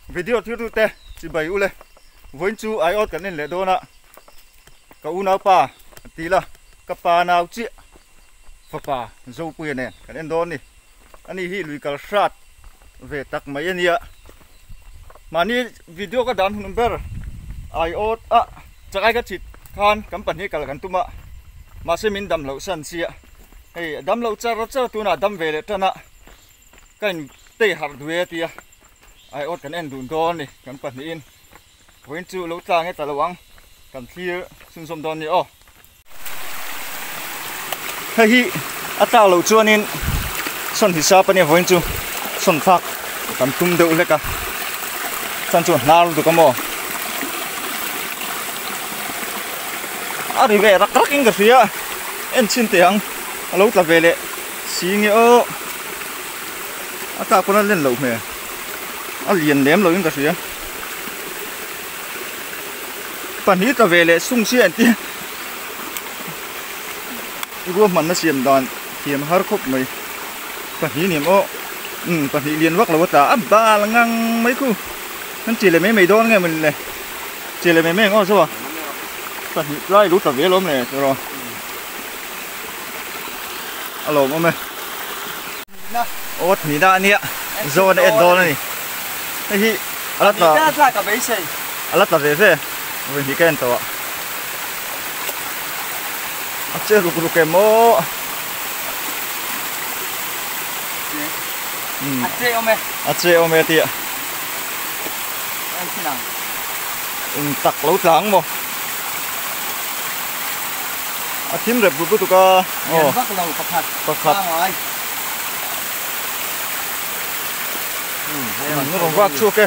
video thiếu tu te chỉ bảy u le với chú ai ốt cái nên lệ đô nè cả u nào pa tí là các pa nào chia phật pa dâu quê nè cái nên đô nè anh ấy hi lùi cả sát về tắc mấy anh ạ mà ni video cái đàn number ai ốt chắc ai cái chít khan cắm bản hi cả gần tụm mà xem mình đâm lẩu sân xia hey đâm lẩu chả tu na đâm về để cho nè cái tê hạt đuôi tia ai ốt cái nên đun đòn này cắm bản hi in với chú lẩu trang cái tờ lẩu cắm thia xung xung đòn này hey hi tao lẩu chuan in xuân thì sao bên với chú xuân phạc cắm tum đậu lên cả chân chuột nào được không đi về rắc rắc in cái gì á em xin tiếng lâu ta về lệ xí nghĩa ta có lên lẩu mẹ liền ném lẩu in cái gì á bản hít ta về lệ sung xiên tia gua mình nó xiên đòn xiên hở khúc mày bản hít niệm bản hít liền vác là vác ta ba là ngang mấy khu nó chỉ là mấy mày đón nghe mình này chỉ là mấy ngon sao bản hít lại lút ta về lắm này rồi alo mày ốt mì đa nè rồi nó đòn này cái gì alát là về thế mình chỉ kén tao chơi rục cái mô chơi ôm mẹ tiệt tắc lâu trắng mô thím rệp của tụi ca bạc khát nó còn vác chua kê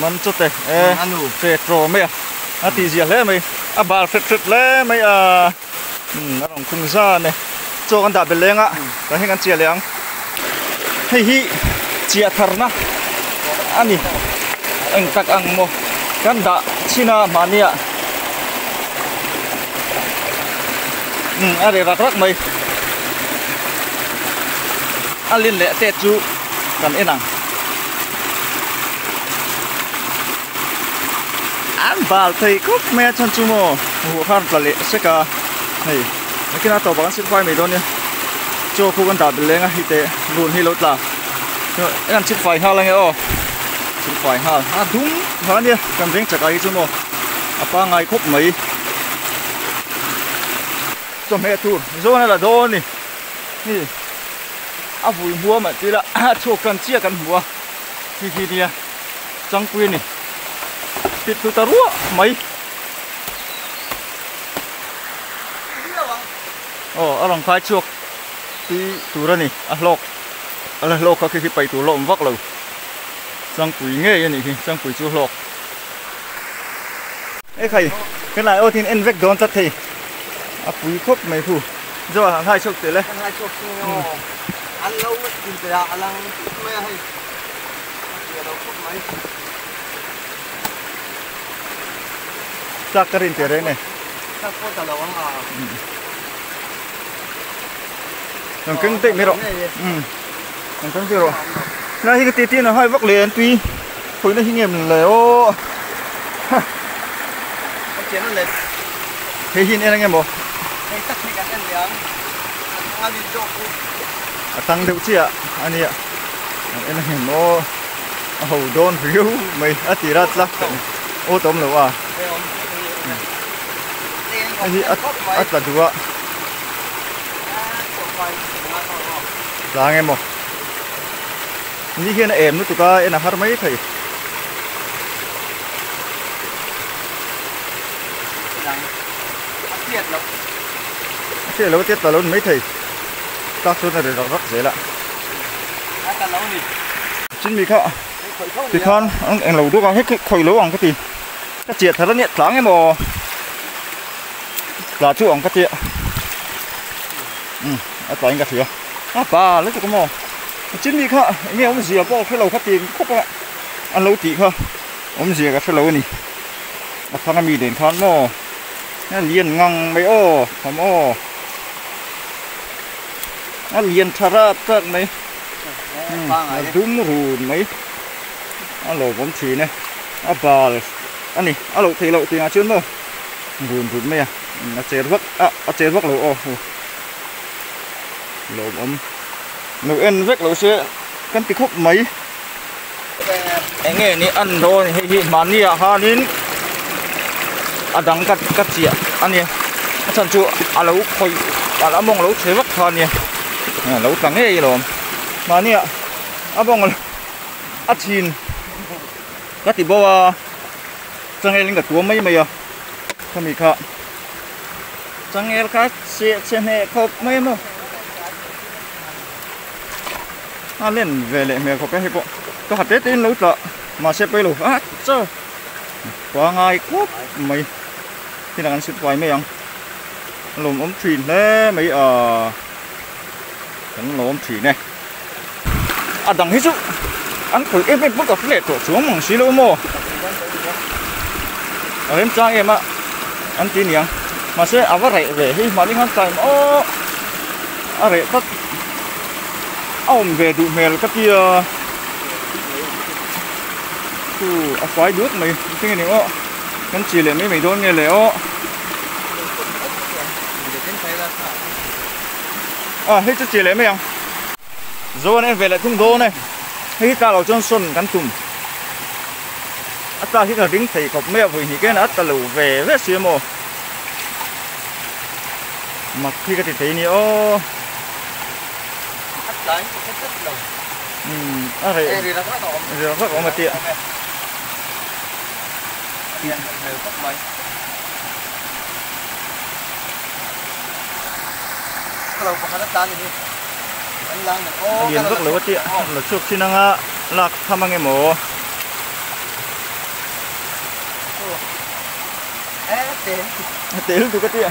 mình chút tệ phết rồi mày tí gì lẽ mày bà phết lẽ mày nó còn khung ra này cho con đạp bên lên á cái hình con chia lên hay hi chia thar na anh anh tắc ăn mo con đã china mania để rắc rắc mày liên lệ tết chú cần yên năng ăn bal thấy cốc mẹ chân chú mò hồ khăn là lệ sẽ cả này cái nào tàu bán xin quay mày đó nhé cho khu con đạp lên ngay tệ luôn hi lót là ăn chích phải ha là nghe chích phải ha đúng hả nhé cầm riêng chặt ai chú mò ba ngày cốc mấy cho mẹ thu rồi này là đó nè vui mua mà chỉ là cho cần chia cần mua thì đi trăng quyên này thịt tụi ta rúa mấy ở lòng khai chuột thì tụi ra này lộc cái bày tụi lộn vác lầu trăng quỷ nghe này thì trăng quỷ chuột lộc ấy thầy cái này ô thì em vét đón tất thì quỷ khóc mày thu rồi hai chục tiền lên ăn lâu thì để ăn mẹ hay chắc cái tiền đấy này thằng cưng tị mấy rồi thằng cưng tị rồi này cái tiền nó hơi vắt liền tuy khối nó hình nghiệm là ô thế hình em nghe bộ tăng được chứ ạ anh ạ em hình mô hầu đôn phiếu mày tí ra lắc ô tôm lẩu à anh là đủ ạ là nghe một như kia là em nó tụi ta em là hát mấy thầy tiết lâu tiết là lớn mấy thầy các số này rất dễ lạ chính vì khác thì con anh lẩu đuốc hết cái khối lẩu bằng cái gì cái chuyện thật là nhiệt lắm em bò là chú ông cái chuyện anh cái gì bà lấy cho cái mò chính vì khác nghe ông gì bỏ cái lẩu cái tiền khóc ạ ăn lẩu tỷ không ông gì cái lẩu này thằng em mì đến con mò liền ngang mấy ô không ô liền thà ra tận mấy đúng rồi mấy lỗ bóng thủy này bà anh này lỗ thì ngã chuyên mơ buồn mày à chết vắt lỗ lỗ bóng nấu ăn vắt lỗ xe căn cái khúc mấy anh nghe ni ăn thôi hi mà ni ha nín đắng cắt chia anh nhỉ chân chu lỗ khơi là mong lỗ chế vắt thôi nhỉ lỗ trắng ấy rồi mà ni bông chín các thì bao chẳng hay linh cả tua mấy à không bị khát chẳng hay khát xe này khóc mấy mà lên về lại mẹ có cái hiệp bộ có hạt tết đến lâu lợ mà xe bay lù chơi quá ngay cốt mấy khi nào ăn sứt vài mấy ông lồng ống thủy đấy mấy cái lồng ống thủy này đằng hết chút ăn thử em bất gặp lệ tổ xuống bằng xí lô mồ em trang em ăn tí niềng mà sẽ vắt rẻ về khi mà đi ăn cày mà rẻ tất ông về tụi mẹ các kia khoái nước mày cái này ó cái chỉ là mấy mày thôi nghe lẽ ó hết chút chỉ lấy mấy ông rồi anh về lại thung đô này khi cả lầu chân xuân cắn tùm ta khi nào đứng thì cọp mẹ vì cái nó ta lù về rất xíu mồ mà khi cái thì thấy nhiều rồi rất có một tiện điền rất là tiện là chụp xin năng lạc tham ăn em mồ tiền tụi cái tiện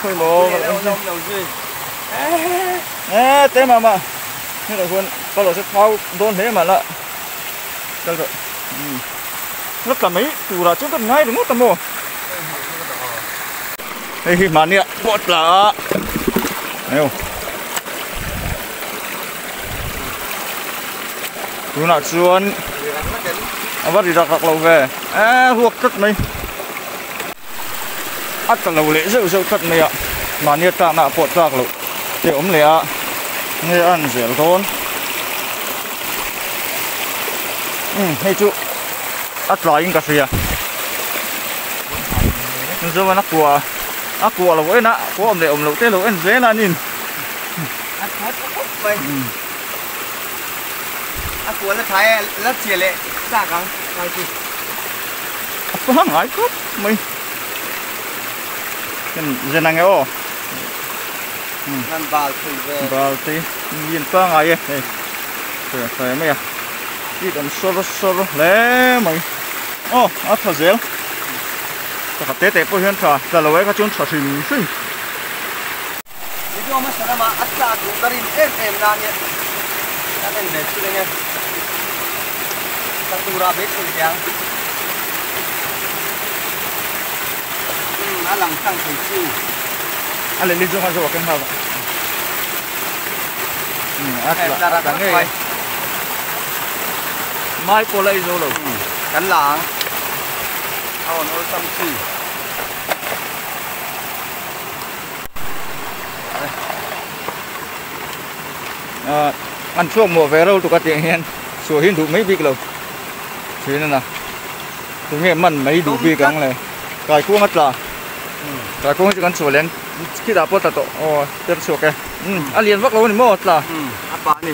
thôi mồ thế mà thế là con bao giờ sẽ thao đôn thế mà lợ được rồi rất là mấy từ là trước cần ngay đúng không tầm mồ đây mà nè bọt là Nêu chú nào chuồn bắt đi đặt lầu về ruột cất này cả lầu lễ rượu cất này ạ mà nhiệt ta nạ bọt đặt lầu để ống lẻ nghe ăn dẻo thôn hay chú lại cà phê rồi nó của là với nạ của ông để ông lẩu tê lẩu ăn dễ là nhìn của là thái rất chia lệ ra càng hăng hải cốt mình dân năng ô làm vào thì nhìn qua ngày đây phải mấy à đi đầm solo lẽ mày thật dễ ta tết tết bữa hiện trà là lâu ấy có chốn trà xỉn xỉn video mà sao mà ăn ra cũng cái em na nhé cái này để chơi nhé ta tu ra bếp rồi chăng nó làm sang phải chịu anh lấy cho rồi cái nào ra cái này mai cô lấy rồi cắn láng nó xăm xì ăn chuông mùa về đâu tụi các tiền hiền sủa hiền đủ mấy vị lâu thế nên là tụi nghe mặn mấy đủ vị căng này cài cuông hết là cài cuông chỉ cần sủa lên khi đã bắt tao tiếp sủa cái liền vắt lâu này một là bạn này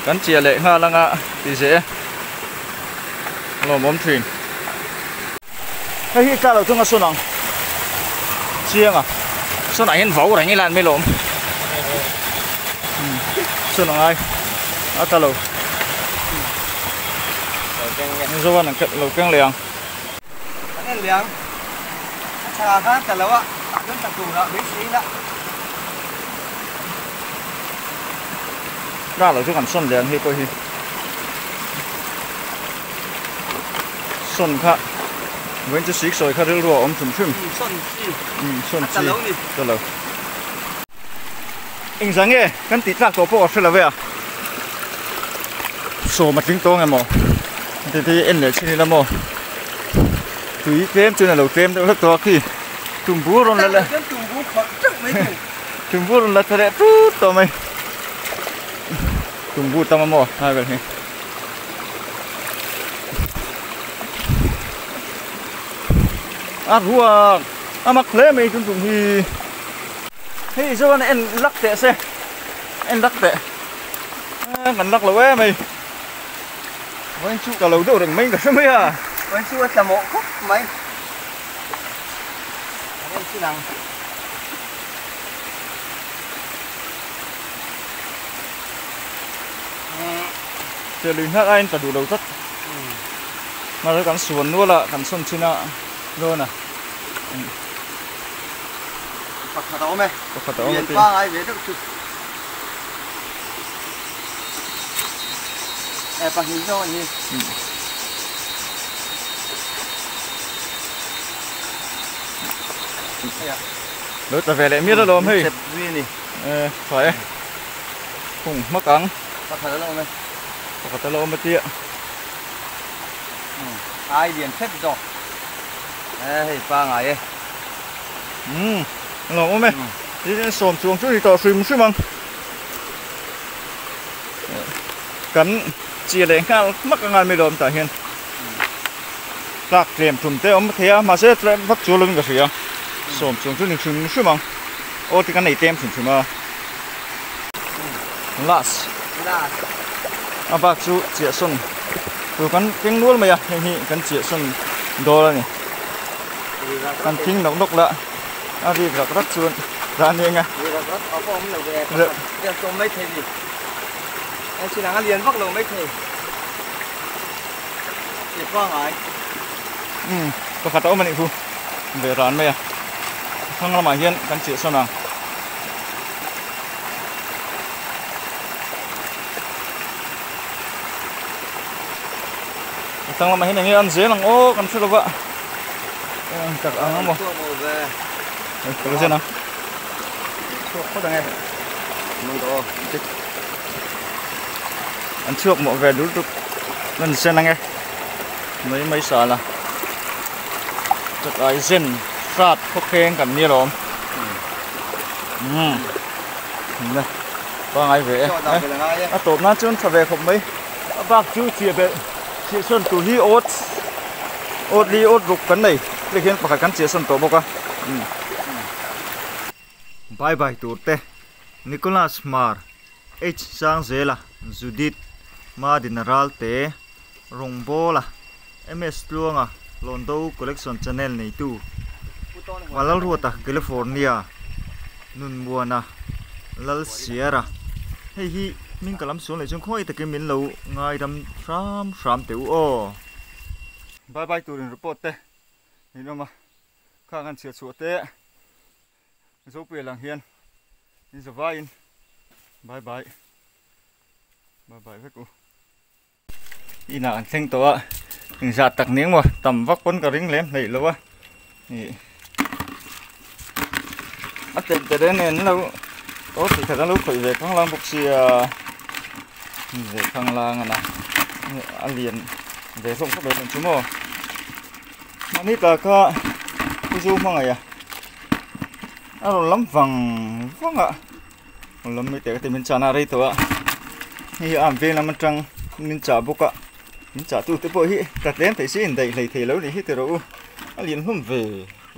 cắn chia lệ ha là ngã thì dễ lò mắm thuyền cái cả đầu trong cái xuân nào chiêng xuân này hiện vấu này như là mấy lộn xuân nào ai ta lầu rồi là cái lầu căng liền cái liền xà khác cả lâu ạ đến tận tủ đó biết xí đó ra lầu cho cần xuân liền thì coi hi xuân khác với chút xíu rồi khai rùa ông chùm chùm xuân chi ta lầu anh sáng nghe cái tí lạc tổ bộ sẽ là về à sổ mặt tiếng to nghe mò thì em để trên là mò túi kem trên là đầu kem đó rất to khi trùng búa rồi là trùng búa rồi là thật đẹp chút to mày trùng búa tao mò hai cái này rùa mắc lẽ mày trùng trùng thì hey giờ này em lắc tệ xe em lắc tệ ngắn lắc là mày anh chú cả lầu đâu được mấy cả mấy à anh chú là mộ khúc mấy anh chú nào chơi lính hát anh cả đủ đầu tất mà nó cắn xuân luôn là cắn xuân trên ạ luôn à Phật tổ mày Phật tổ mày qua ai về được Phật hình rồi nhỉ đối ta về lại miết đó rồi hey phải cùng mắc cắn Phật tổ lâu mày Phật tổ lâu mày tiện ai liền xếp rồi qua ngày ấy lâu mày đi xổm xuống chút thì tỏ xùm xùm măng cắn chia lên khá mắc cái ngàn mì đồm tại hiện lạc rèm trùm tê ông thế mà sẽ bắt chúa lưng cái gì à xổm xuống chút thì xùm xùm măng ô thì cái này tem xùm xùm à last bác chú chia xuân từ cắn kinh luôn mày à hình cắn chia xuân đồ là nhỉ cắn kinh nóng độc lạ đi gặp rất chuồn ra nghe nghe được trong mấy thế gì em chỉ đang liền bắt đầu mấy thế thì qua hỏi có khát ốm mình phu về rán mày à không làm mà hiên cắn chia xuân nào thằng làm mà hiên này ăn dế lằng ô cắn chút đâu vợ chặt ăn không một cái gì nào có thằng em ăn trước một về đúng lúc lần xem anh em mấy sợ là chặt ai xin sát khóc khen cảnh như rồi này có ai về tôm nó chưa phải về không mấy bác chú chia về chia xuân tủ hi ốt đi ốt rục cắn này để khiến phải cắn chia xuân tổ bốc à bye bye tụt te Nicholas Mar H sang zela Judith Madinaral te Rongbola MS luanga Londo Collection Channel này tu walal ruata California nun buana lal Sierra hey hi min kalam xuống lại chung khoi ta cái min lâu ngai đam ram tiểu o bye bye tụt report te ni no ma khang an chia chuột te dấu bìa làng hiên đi giờ vai bye bye với cô đi nào anh sinh tổ đừng giạt tặc niếng mà tầm vóc quân cả ring lên này lâu á bắt tiền đến nên lâu tốt thì thật ra lúc phải về khang lang bục xì về khang lang à ăn liền về không có được chúng mò mà nít là có cái zoom mà ngày à rồi lắm vàng ạ lắm mấy cái thì mình trả nào thôi ạ thì làm về là mình trăng mình trả bốc ạ mình trả tu tới bội hi đặt đến thấy xin đầy lấy thấy lâu thì hít từ đâu liền hôm về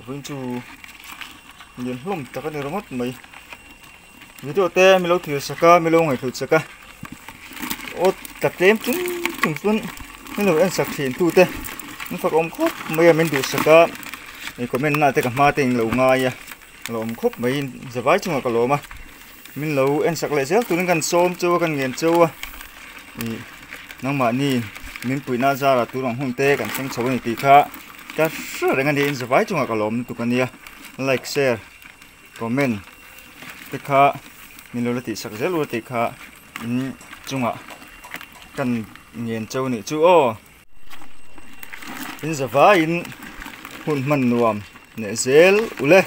với chú liền hôm ta có được mất mấy video te mình lâu thử saka mình lâu ngày thử saka ô đặt đến chúng xuân nên là anh sạc hiện tu te mình phải ôm khóc mấy mình thử saka thì có mình là tới cả ma tình lâu ngay à lộm khúc mấy giờ vái chung là cả lộm mà mình lâu em sạc lại rác tụi nó gần xôm châu gần nghiền châu thì nó mà ni mình bụi na ra là tụi nó hung tê gần sang châu này tí khác ta rất là gần đi giờ vái chung là cả lộm tụi con nia like share comment tí khác mình lâu là tí sạc rác luôn tí khác chung à gần nghiền châu này chú ô in giờ vái in hun man nuam nè zel ule